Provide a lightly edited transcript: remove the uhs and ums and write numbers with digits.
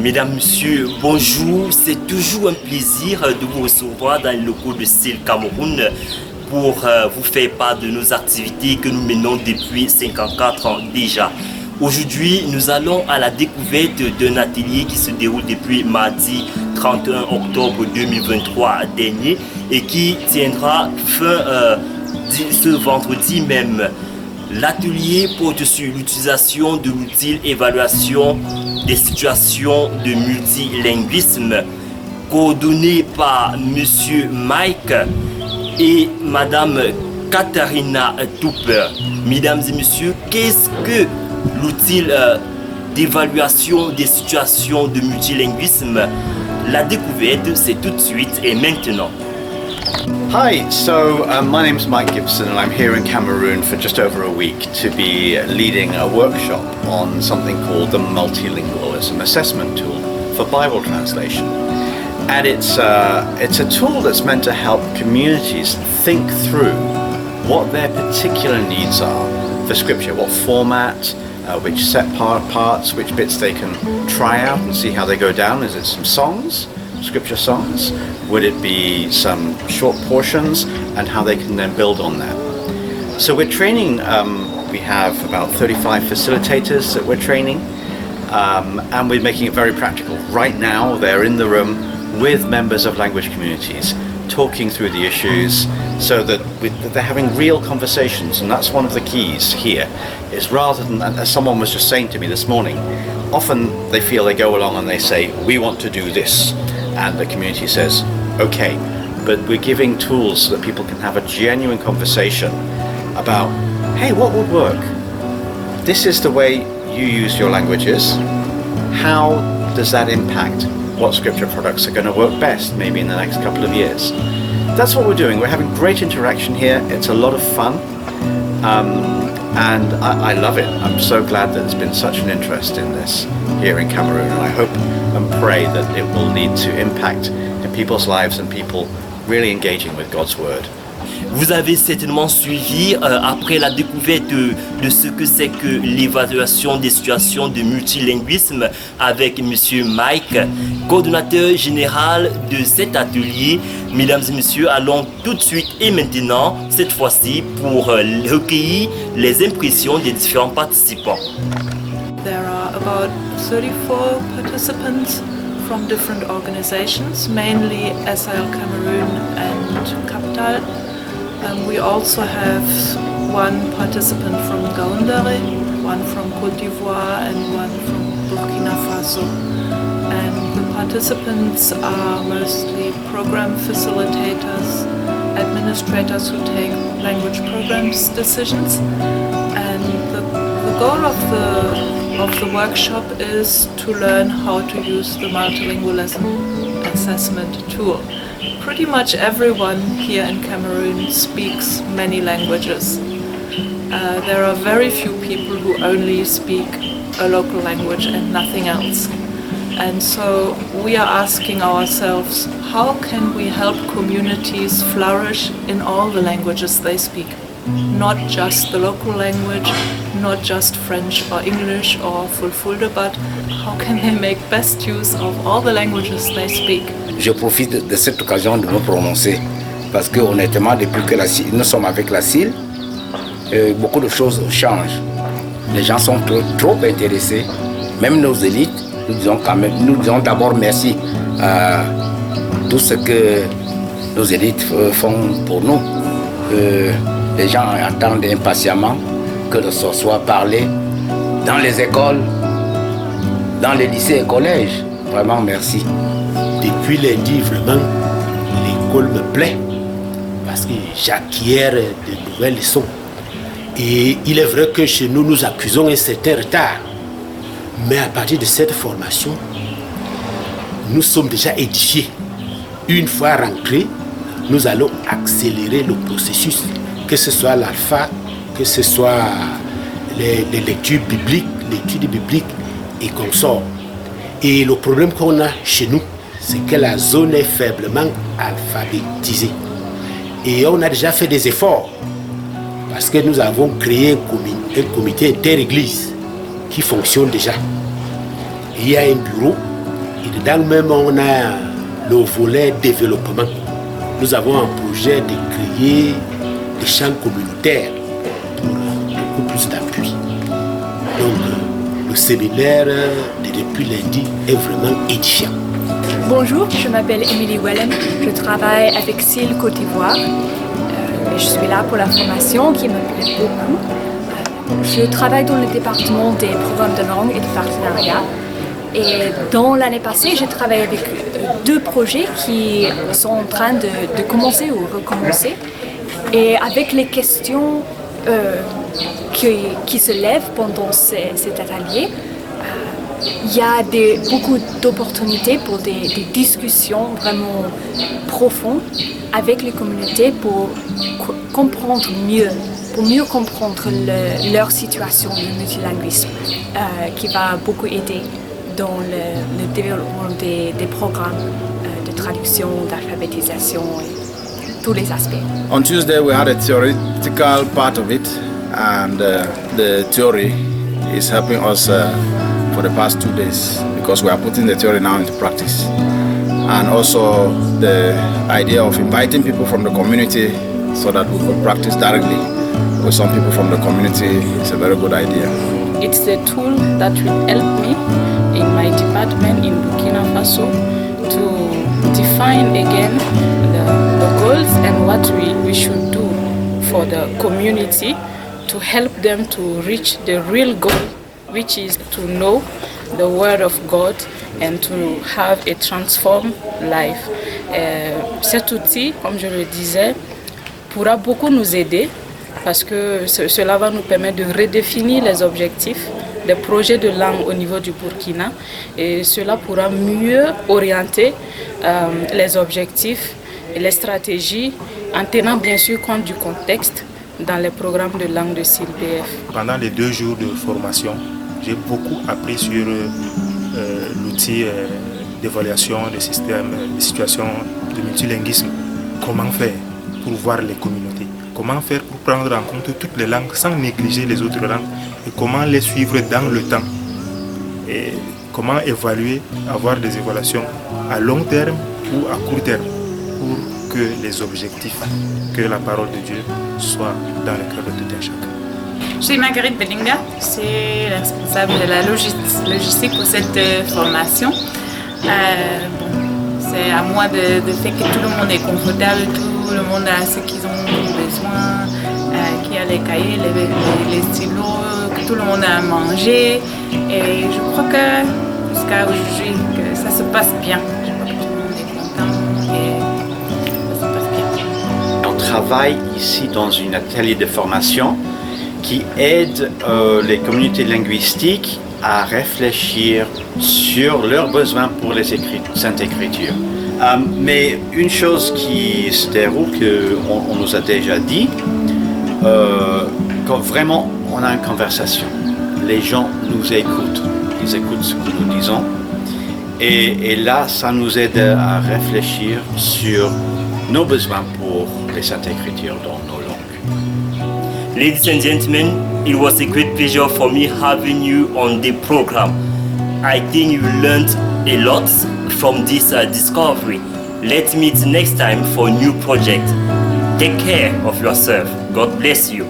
Mesdames, Messieurs, bonjour. C'est toujours un plaisir de vous recevoir dans les locaux de CIL Cameroun pour vous faire part de nos activités que nous menons depuis 54 ans déjà. Aujourd'hui, nous allons à la découverte d'un atelier qui se déroule depuis mardi 31 octobre 2023 dernier et qui tiendra fin ce vendredi même. L'atelier porte sur l'utilisation de l'outil évaluation des situations de multilinguisme coordonné par M. Mike et Mme Katharina Tupper. Mesdames et messieurs, qu'est-ce que l'outil d'évaluation des situations de multilinguisme? La découverte, c'est tout de suite et maintenant. Hi, so my name's Mike Gibson and I'm here in Cameroon for just over a week to be leading a workshop on something called the Multilingualism Assessment Tool for Bible translation. And it's a tool that's meant to help communities think through what their particular needs are for Scripture, what format, which set parts, which bits they can try out and see how they go down. Is it some songs? Scripture songs? Would it be some short portions and how they can then build on that? So we're training, we have about 35 facilitators that we're training and we're making it very practical. Right now they're in the room with members of language communities talking through the issues so that they're having real conversations, and that's one of the keys here, is rather than, as someone was just saying to me this morning, often they feel they go along and they say, we want to do this. And the community says, okay, but we're giving tools so that people can have a genuine conversation about, hey, what would work? This is the way you use your languages. How does that impact what Scripture products are going to work best, maybe in the next couple of years? That's what we're doing. We're having great interaction here. It's a lot of fun. And I love it. I'm so glad that there's been such an interest in this here in Cameroon, and I hope and pray that it will lead to impact in people's lives and people really engaging with God's Word. Vous avez certainement suivi, après la découverte de ce que c'est que l'évaluation des situations de multilinguisme avec M. Mike, coordonnateur général de cet atelier. Mesdames et messieurs, allons tout de suite et maintenant, cette fois-ci, pour recueillir les impressions des différents participants. There are about 34 participants from different organizations, mainly SIL Cameroon and Capital. We also have one participant from Gaoundéré, one from Côte d'Ivoire and one from Burkina Faso. And the participants are mostly program facilitators, administrators who take language programs decisions. And the goal of the workshop is to learn how to use the multilingualism assessment tool. Pretty much everyone here in Cameroon speaks many languages. There are very few people who only speak a local language and nothing else. And so we are asking ourselves, how can we help communities flourish in all the languages they speak? Not just the local language, not just French or English or Fulfulde, but how can they make best use of all the languages they speak? Je profite de cette occasion de me prononcer parce que honnêtement, depuis que nous sommes avec la CIL, beaucoup de choses changent. Les gens sont trop intéressés, même nos élites. Nous disons d'abord merci à tout ce que nos élites font pour nous. Les gens attendent impatiemment que ce soit parlé dans les écoles, dans les lycées et collèges. Vraiment merci. Depuis lundi, vraiment, l'école me plaît parce que j'acquiers de nouvelles leçons. Et il est vrai que chez nous, nous accusons un certain retard. Mais à partir de cette formation, nous sommes déjà édifiés. Une fois rentrés, nous allons accélérer le processus, que ce soit l'alpha, que ce soit les lectures bibliques, l'étude biblique et consorts. Et le problème qu'on a chez nous, c'est que la zone est faiblement alphabétisée. Et on a déjà fait des efforts parce que nous avons créé un comité inter-église qui fonctionne déjà. Il y a un bureau Et dedans même, on a le volet développement. Nous avons un projet de créer des champs communautaires pour beaucoup plus d'appui. Donc, le séminaire depuis lundi est vraiment édifiant. Bonjour, je m'appelle Émilie Wellen, je travaille avec SIL Côte d'Ivoire. Je suis là pour la formation qui me plaît beaucoup. Je travaille dans le département des programmes de langue et de partenariat. Et dans l'année passée, j'ai travaillé avec 2 projets qui sont en train de commencer ou recommencer. Et avec les questions qui se lèvent pendant cet atelier, il y a beaucoup d'opportunités pour des discussions vraiment profondes avec les communautés pour comprendre mieux, pour mieux comprendre leur situation de multilinguisme, qui va beaucoup aider dans le développement des programmes de traduction, d'alphabétisation et tous les aspects. On Tuesday we had a theoretical part of it, and the theory is helping us for the past 2 days because we are putting the theory now into practice. And also the idea of inviting people from the community so that we could practice directly with some people from the community is a very good idea. It's a tool that will help me in my department in Burkina Faso to define again the goals and what we should do for the community to help them to reach the real goal, which is to know the Word of God and to have a transformed life. Cet outil, comme je le disais, pourra beaucoup nous aider parce que cela va nous permettre de redéfinir les objectifs des projets de langue au niveau du Burkina et cela pourra mieux orienter les objectifs et les stratégies en tenant bien sûr compte du contexte dans les programmes de langue de SIL-BF. Pendant les 2 jours de formation, j'ai beaucoup appris sur l'outil d'évaluation des systèmes, des situations de multilinguisme. Comment faire pour voir les communautés? Comment faire pour prendre en compte toutes les langues sans négliger les autres langues? Et comment les suivre dans le temps? Et comment évaluer, avoir des évaluations à long terme ou à court terme pour que les objectifs, que la parole de Dieu soit dans le cœur de tout un chacun. Je suis Marguerite Belinga, je suis responsable de la logistique pour cette formation. C'est à moi de faire que tout le monde est confortable, tout le monde a ce qu'ils ont besoin, qu'il y a les cahiers, les stylos, que tout le monde a à manger. Et je crois que jusqu'à aujourd'hui, que ça se passe bien. Je crois que tout le monde est content et ça se passe bien. On travaille ici dans un atelier de formation qui aide les communautés linguistiques à réfléchir sur leurs besoins pour les Saintes Écritures. Mais une chose qui se déroule, qu'on nous a déjà dit, quand vraiment on a une conversation, les gens nous écoutent, ils écoutent ce que nous disons, et là ça nous aide à réfléchir sur nos besoins pour les Saintes Écritures dans nos langues. Ladies and gentlemen, it was a great pleasure for me having you on the program. I think you learned a lot from this discovery. Let's meet next time for a new project. Take care of yourself. God bless you.